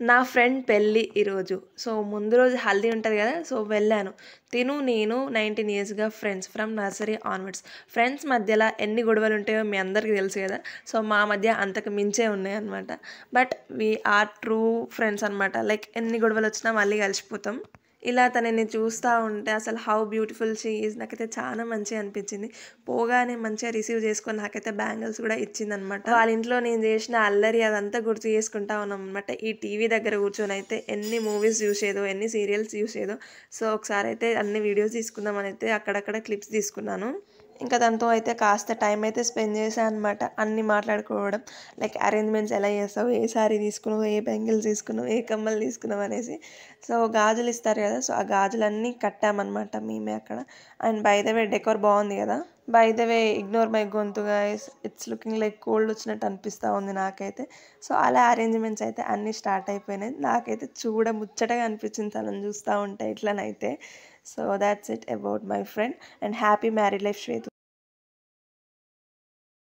నా ఫ్రెండ్ పెళ్ళి ఈరోజు. సో, ముందు రోజు హల్దీ ఉంటది గదా! సో, వెళ్ళాను. నేను 19 ఇయర్స్‌గా friends from nursery onwards. Friends మధ్యల ఎన్ని గొడవలుంటాయో మీ అందరికీ తెలుసు గదా! సో, మా మధ్య అంతకు మించే ఉన్నాయన్నమాట. But we are true friends అనమాట. లైక్ ఎన్ని గొడవలొచ్చినా మళ్ళీ కలిసిపోతాం. ఇలా తనని చూస్తా ఉంటే అసలు హౌ బ్యూటిఫుల్ షీ ఈజ్ నాకైతే చాలా మంచిగా అనిపించింది. పోగానే మంచిగా రిసీవ్ చేసుకొని నాకైతే బ్యాంగిల్స్ కూడా ఇచ్చిందనమాట. వాళ్ళ ఇంట్లో నేను చేసిన అల్లరి అదంతా గుర్తు చేసుకుంటా ఉన్నామనమాట. ఈ టీవీ దగ్గర కూర్చొని అయితే ఎన్ని మూవీస్ చూసేదో, ఎన్ని సీరియల్స్ చూసేదో. సో, ఒకసారి అయితే అన్ని వీడియోస్ తీసుకుందామని అయితే అక్కడక్కడ క్లిప్స్ తీసుకున్నాను. ఇంకా దాంతో అయితే కాస్త టైం అయితే స్పెండ్ చేశాను అనమాట. అన్నీ మాట్లాడుకోవడం, లైక్ అరేంజ్‌మెంట్స్ ఎలా చేస్తావు, ఏ శారీ తీసుకున్నావు, ఏ బ్యాంగిల్స్ తీసుకున్నావు, ఏ కమ్మలు తీసుకున్నావు అనేసి. సో, గాజులు ఇస్తారు కదా! సో, ఆ గాజులన్నీ కట్టామన్నమాట మేమే అక్కడ. And by the way decor బాగుంది కదా! By the way ignore my గొంతు guys. It's looking like cold వచ్చినట్టు అనిపిస్తూ ఉంది నాకైతే. సో, అలా అరేంజ్‌మెంట్స్ అయితే అన్నీ స్టార్ట్ అయిపోయినాయి. నాకైతే ముచ్చటగా అనిపించింది తనని చూస్తూ ఉంటే ఇట్లనైతే. So, that's it about my friend and happy married life శ్వేతు.